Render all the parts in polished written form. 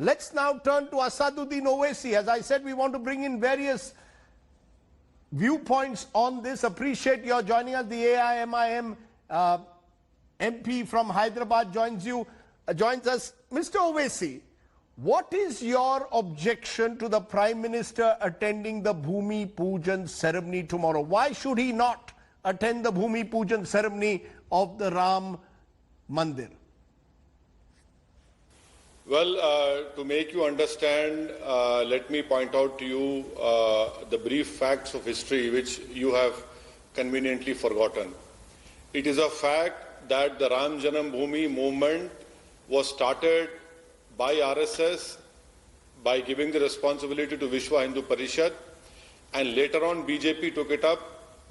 Let's now turn to Asaduddin Owaisi. As I said, we want to bring in various viewpoints on this. Appreciate your joining us. The AIMIM MP from Hyderabad joins us. Mr. Owaisi, what is your objection to the Prime Minister attending the Bhumi Pujan ceremony tomorrow? Why should he not attend the Bhumi Pujan ceremony of the Ram Mandir? Well, to make you understand, let me point out to you the brief facts of history which you have conveniently forgotten. It is a fact that the Ram Janam Bhoomi movement was started by RSS by giving the responsibility to Vishwa Hindu Parishad, and later on BJP took it up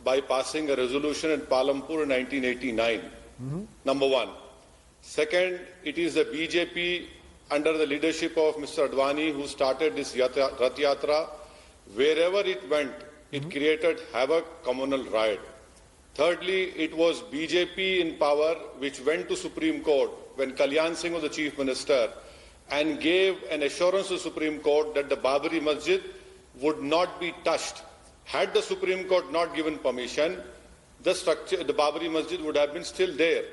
by passing a resolution in Palampur in 1989. Number one. Second, it is the BJP under the leadership of Mr. Advani who started this Rath Yatra. Wherever it went, it created havoc, communal riot. Thirdly, it was BJP in power which went to Supreme Court when Kalyan Singh was the Chief Minister and gave an assurance to Supreme Court that the Babri Masjid would not be touched. Had the Supreme Court not given permission, the Babri Masjid would have been still there.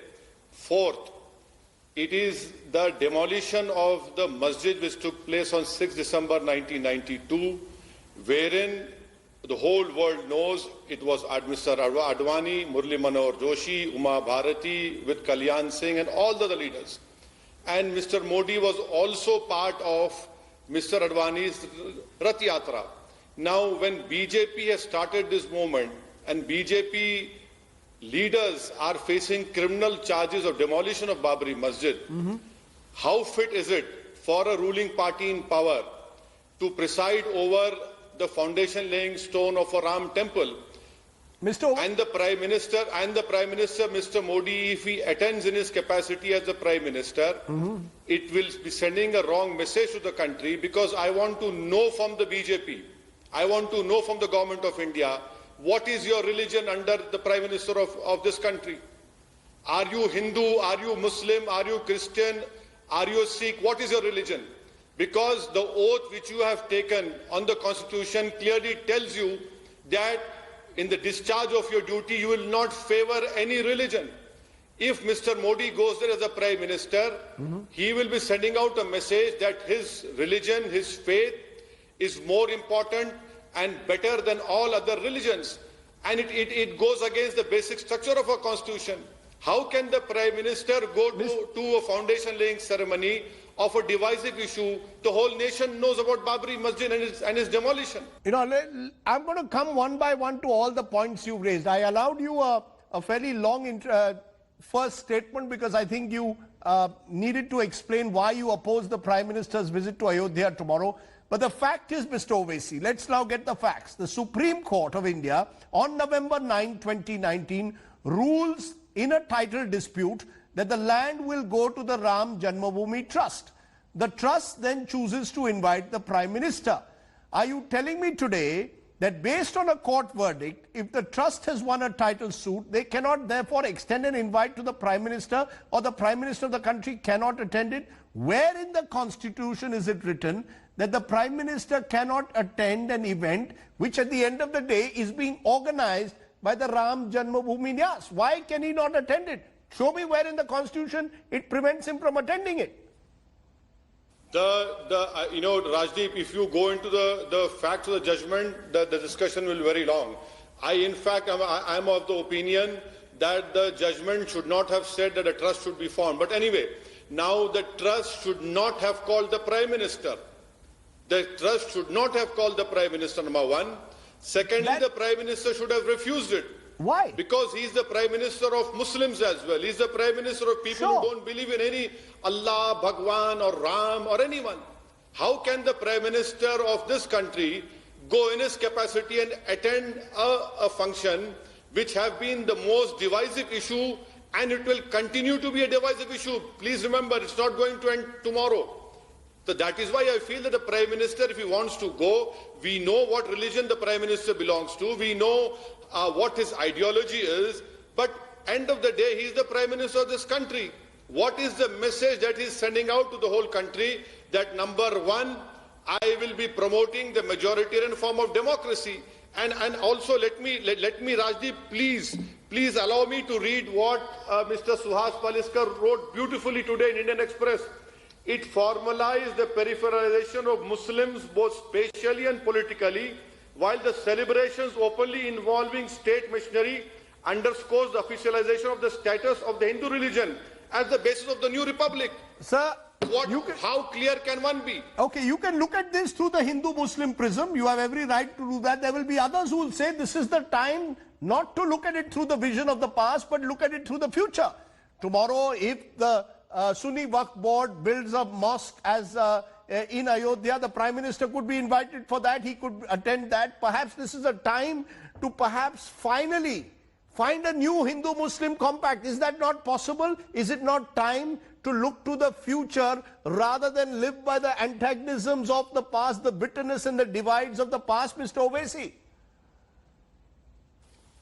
Fourth, it is the demolition of the masjid which took place on 6 December 1992, wherein the whole world knows it was Mr. Advani, Murli Manohar Joshi, Uma Bharati, with Kalyan Singh and all the other leaders. And Mr. Modi was also part of Mr. Advani's Rath Yatra. Now, when BJP has started this movement and BJP leaders are facing criminal charges of demolition of Babri Masjid, how fit is it for a ruling party in power to preside over the foundation laying stone of a Ram temple? And the Prime Minister, Mr. Modi, if he attends in his capacity as the Prime Minister, it will be sending a wrong message to the country, because I want to know from the BJP, I want to know from the Government of India, what is your religion under the Prime Minister of this country? Are you Hindu? Are you Muslim? Are you Christian? Are you Sikh? What is your religion? Because the oath which you have taken on the Constitution clearly tells you that in the discharge of your duty, you will not favor any religion. If Mr. Modi goes there as a Prime Minister, he will be sending out a message that his religion, his faith is more important and better than all other religions. And it goes against the basic structure of our Constitution. How can the Prime Minister go to a foundation laying ceremony of a divisive issue? The whole nation knows about Babri Masjid and its demolition. You know, I'm going to come one by one to all the points you raised. I allowed you a fairly long first statement because I think you needed to explain why you oppose the Prime Minister's visit to Ayodhya tomorrow. But the fact is, Mr. Owaisi, let's now get the facts. The Supreme Court of India on November 9, 2019 rules in a title dispute that the land will go to the Ram Janmabhoomi Trust. The trust then chooses to invite the Prime Minister. Are you telling me today that based on a court verdict, if the trust has won a title suit, they cannot therefore extend an invite to the Prime Minister, or the Prime Minister of the country cannot attend it? Where in the Constitution is it written that the Prime Minister cannot attend an event which at the end of the day is being organized by the Ram Janmabhoomi Nyas? Why can he not attend it? Show me where in the Constitution it prevents him from attending it. You know, Rajdeep, if you go into the facts of the judgment, the discussion will be very long. In fact, I'm of the opinion that the judgment should not have said that a trust should be formed. But anyway, now the trust should not have called the Prime Minister. The trust should not have called the Prime Minister, number one. Secondly, the Prime Minister should have refused it. Why? Because he is the Prime Minister of Muslims as well. He is the Prime Minister of people who don't believe in any Allah, Bhagwan or Ram or anyone. How can the Prime Minister of this country go in his capacity and attend a function which have been the most divisive issue, and it will continue to be a divisive issue? Please remember, it's not going to end tomorrow. So that is why I feel that the Prime Minister, if he wants to go, we know what religion the Prime Minister belongs to, we know what his ideology is, but end of the day, he is the Prime Minister of this country. What is the message that he's sending out to the whole country? That number one, I will be promoting the majoritarian form of democracy. And also let me Rajdeep, please allow me to read what Mr. Suhas Paliskar wrote beautifully today in Indian Express. It formalized the peripheralization of Muslims both spatially and politically, while the celebrations openly involving state machinery underscores the officialization of the status of the Hindu religion as the basis of the new republic. Sir, how clear can one be? okay, you can look at this through the Hindu-Muslim prism. You have every right to do that. There will be others who will say this is the time not to look at it through the vision of the past, but look at it through the future. Tomorrow, if the Sunni Waqf Board builds a mosque as in Ayodhya, the Prime Minister could be invited for that. He could attend that. Perhaps this is a time to perhaps finally find a new Hindu-Muslim compact. Is that not possible? Is it not time to look to the future rather than live by the antagonisms of the past, the bitterness and the divides of the past, Mr. Owaisi?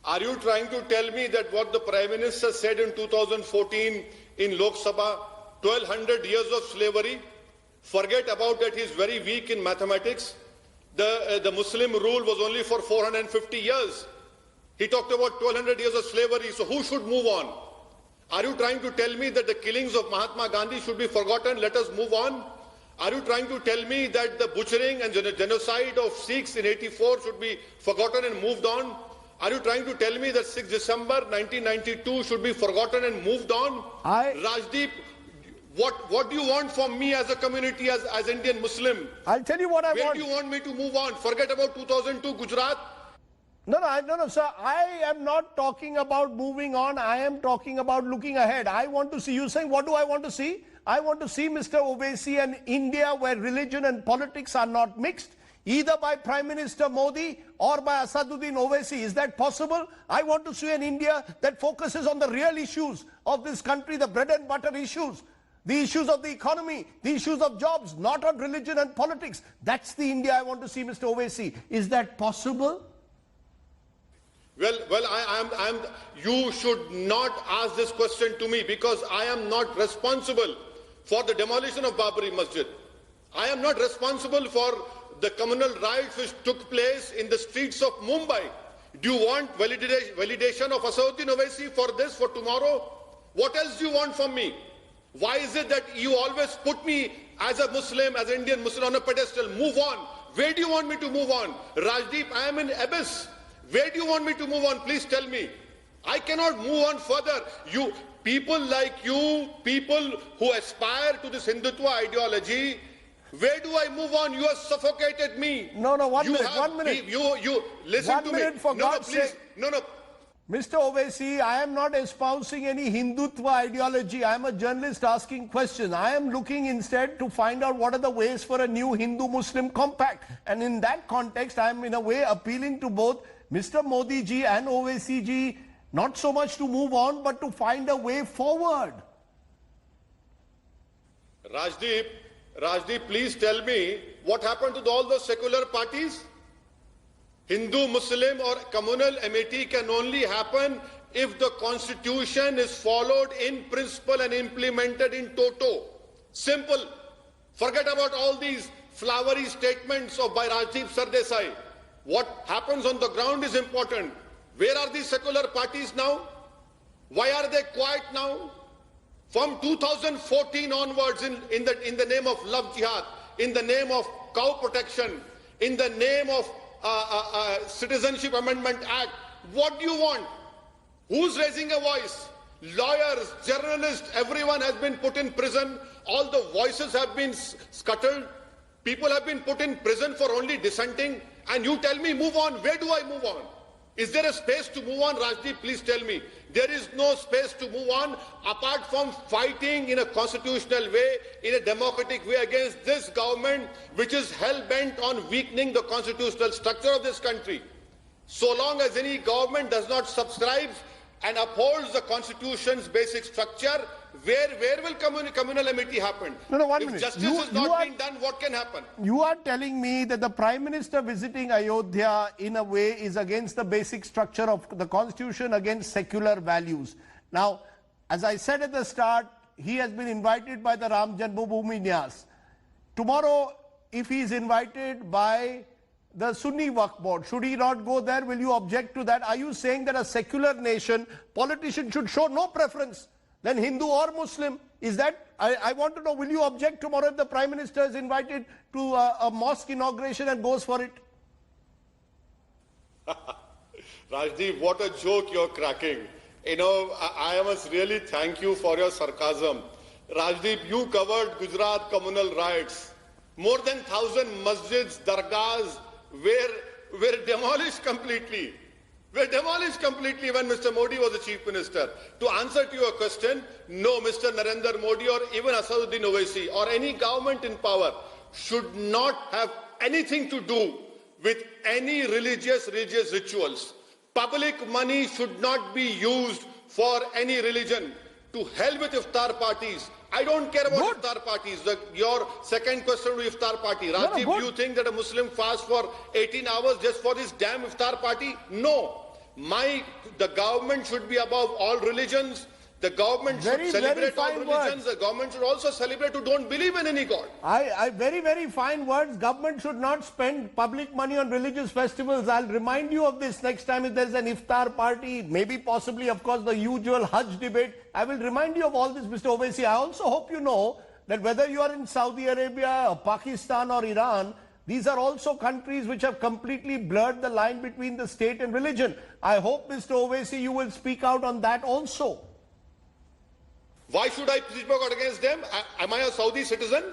Are you trying to tell me that what the Prime Minister said in 2014 in Lok Sabha, 1200 years of slavery, forget about that he's very weak in mathematics? The Muslim rule was only for 450 years. He talked about 1200 years of slavery, so who should move on? Are you trying to tell me that the killings of Mahatma Gandhi should be forgotten? Let us move on. Are you trying to tell me that the butchering and genocide of Sikhs in 84 should be forgotten and moved on? Are you trying to tell me that 6 December 1992 should be forgotten and moved on? Rajdeep, what do you want from me as a community, as Indian Muslim? I'll tell you what I want. Where do you want me to move on? Forget about 2002 Gujarat? No, sir. I am not talking about moving on. I am talking about looking ahead. I want to see, you saying, what do I want to see? I want to see, Mr. Owaisi, an India where religion and politics are not mixed, either by Prime Minister Modi or by Asaduddin Owaisi. Is that possible? I want to see an India that focuses on the real issues of this country, the bread and butter issues, the issues of the economy, the issues of jobs, not on religion and politics. That's the India I want to see, Mr. Owaisi. Is that possible? Well, you should not ask this question to me because I am not responsible for the demolition of Babri Masjid. I am not responsible for the communal riots which took place in the streets of Mumbai. Do you want validation of Asaduddin Owaisi for this, for tomorrow? What else do you want from me? Why is it that you always put me as a Muslim, as an Indian Muslim on a pedestal? Move on. Where do you want me to move on? Rajdeep, I am in abyss. Where do you want me to move on? Please tell me. I cannot move on further. You, people like you, people who aspire to this Hindutva ideology, where do I move on? You have suffocated me. No, 1 minute, 1 minute. You listen 1 to minute me. for God's please. sake. No. Mr. Owaisi, I am not espousing any Hindutva ideology. I am a journalist asking questions. I am looking instead to find out what are the ways for a new Hindu-Muslim compact. And in that context, I am in a way appealing to both Mr. Modi ji and Owaisi ji, not so much to move on, but to find a way forward. Rajdeep, please tell me what happened to all those secular parties? Hindu, Muslim or communal amity can only happen if the constitution is followed in principle and implemented in toto. Simple. Forget about all these flowery statements by Rajdeep Sardesai. What happens on the ground is important. Where are these secular parties now? Why are they quiet now? From 2014 onwards, in the name of love jihad, in the name of cow protection, in the name of Citizenship Amendment Act, what do you want? Who's raising a voice? Lawyers, journalists, everyone has been put in prison. All the voices have been scuttled. People have been put in prison for only dissenting. And you tell me, move on. Where do I move on? Is there a space to move on, Rajdeep? Please tell me. There is no space to move on apart from fighting in a constitutional way, in a democratic way against this government, which is hell-bent on weakening the constitutional structure of this country. So long as any government does not subscribe and upholds the constitution's basic structure, where will communal amity happen? No, 1 if minute. Justice is not being done, what can happen? You are telling me that the Prime Minister visiting Ayodhya in a way is against the basic structure of the constitution, against secular values. Now, as I said at the start, he has been invited by the Ram Janmabhoomi Nyas. Tomorrow, if he is invited by the Sunni Waqf Board, should he not go there? Will you object to that? Are you saying that a secular nation, politicians should show no preference than Hindu or Muslim? Is that, I want to know, will you object tomorrow if the Prime Minister is invited to a mosque inauguration and goes for it? Rajdeep, what a joke you're cracking. You know, I must really thank you for your sarcasm. Rajdeep, you covered Gujarat communal riots. More than 1,000 masjids, dargahs were demolished completely. Were demolished completely when Mr. Modi was the Chief Minister. To answer to your question, no, Mr. Narendra Modi or even Asaduddin Owaisi or any government in power should not have anything to do with any religious rituals. Public money should not be used for any religion. To hell with iftar parties. I don't care about iftar parties. Your second question to iftar party. Rajiv, do you think that a Muslim fasts for 18 hours just for this damn iftar party? No. The government should be above all religions. The government should celebrate all religions. The government should also celebrate who don't believe in any God. Very fine words. Government should not spend public money on religious festivals. I'll remind you of this next time if there's an iftar party, maybe possibly, of course, the usual Hajj debate. I will remind you of all this, Mr. Owaisi. I also hope you know that whether you are in Saudi Arabia or Pakistan or Iran, these are also countries which have completely blurred the line between the state and religion. I hope, Mr. Owaisi, you will speak out on that also. Why should I speak out against them? Am I a Saudi citizen?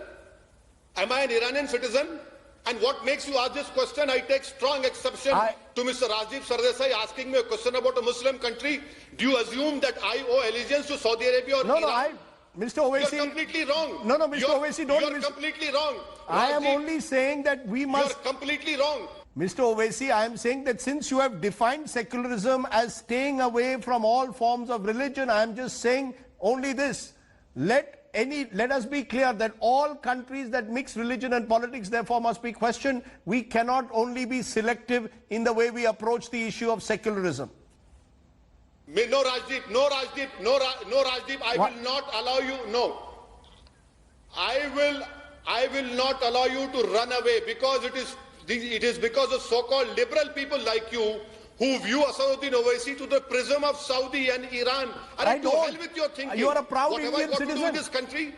Am I an Iranian citizen? And what makes you ask this question? I take strong exception to Mr. Rajiv Sardesai asking me a question about a Muslim country. Do you assume that I owe allegiance to Saudi Arabia or Iran? Mr. Owaisi, you're completely wrong. No, Mr. Owaisi, don't. You're completely wrong. I am only saying that we must. You're completely wrong. Mr. Owaisi, I am saying that since you have defined secularism as staying away from all forms of religion, I am just saying only this. Let us be clear that all countries that mix religion and politics therefore must be questioned. We cannot only be selective in the way we approach the issue of secularism. No, Rajdeep, no, Rajdeep, no, Rajdeep, I will not allow you, no. I will not allow you to run away because it is because of so-called liberal people like you who view Asaduddin Owaisi to the prism of Saudi and Iran. I to hell with your thinking. You are a proud what Indian have I got citizen. to do with this country?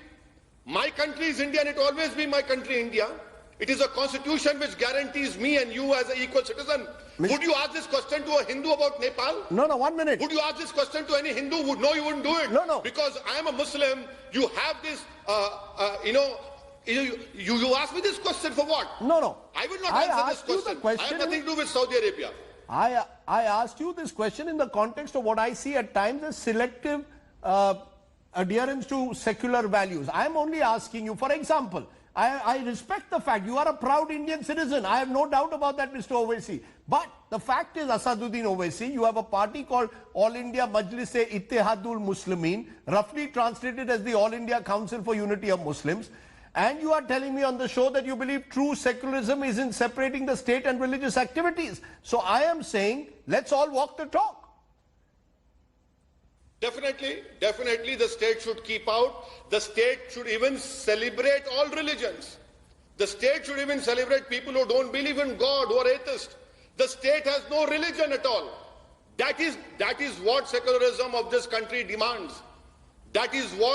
My country is India and it will always be my country, India. It is a constitution which guarantees me and you as an equal citizen. Would you ask this question to a Hindu about Nepal? No, 1 minute. Would you ask this question to any Hindu? No, you wouldn't do it. No. Because I am a Muslim. You have this, you ask me this question for what? No. I will not answer this question. I have nothing to do with Saudi Arabia. I asked you this question in the context of what I see at times as selective adherence to secular values. I am only asking you, for example, I respect the fact you are a proud Indian citizen. I have no doubt about that, Mr. Owaisi. But the fact is, Asaduddin Owaisi, you have a party called All India Majlis-e-Ittihadul Muslimin, roughly translated as the All India Council for Unity of Muslims. And you are telling me on the show that you believe true secularism is in separating the state and religious activities. So I am saying, let's all walk the talk. Definitely the state should keep out. The state should even celebrate all religions. The state should even celebrate people who don't believe in God, who are atheists. The state has no religion at all. That is what secularism of this country demands. That is why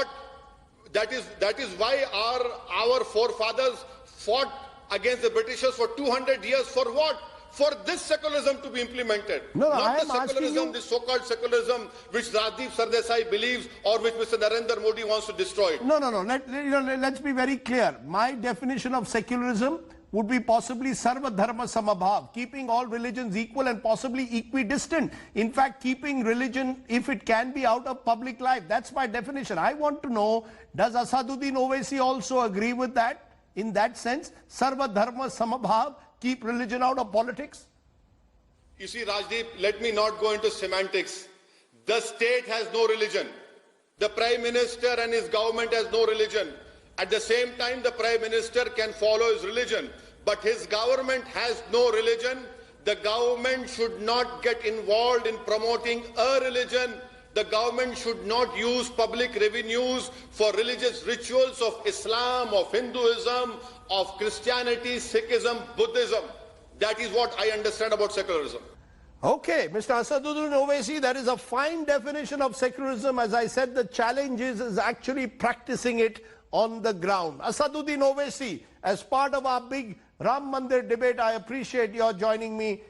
our forefathers fought against the Britishers for 200 years. For what? For this secularism to be implemented. Not the secularism, the so-called secularism which Rajiv Sardesai believes or which Mr. Narendra Modi wants to destroy. No. Let's be very clear. My definition of secularism would be possibly Sarva Dharma Samabhav, keeping all religions equal and possibly equidistant. In fact, keeping religion, if it can be, out of public life. That's my definition. I want to know, does Asaduddin Owaisi also agree with that? In that sense, Sarva Dharma Samabhav, keep religion out of politics? You see, Rajdeep, let me not go into semantics. The state has no religion. The Prime Minister and his government has no religion. At the same time, the Prime Minister can follow his religion, but his government has no religion. The government should not get involved in promoting a religion. the government should not use public revenues for religious rituals of Islam, of Hinduism, of Christianity, Sikhism, Buddhism. That is what I understand about secularism. Okay, Mr. Asaduddin Owaisi, that is a fine definition of secularism. As I said, the challenge is actually practicing it on the ground. Asaduddin Owaisi, as part of our big Ram Mandir debate, I appreciate your joining me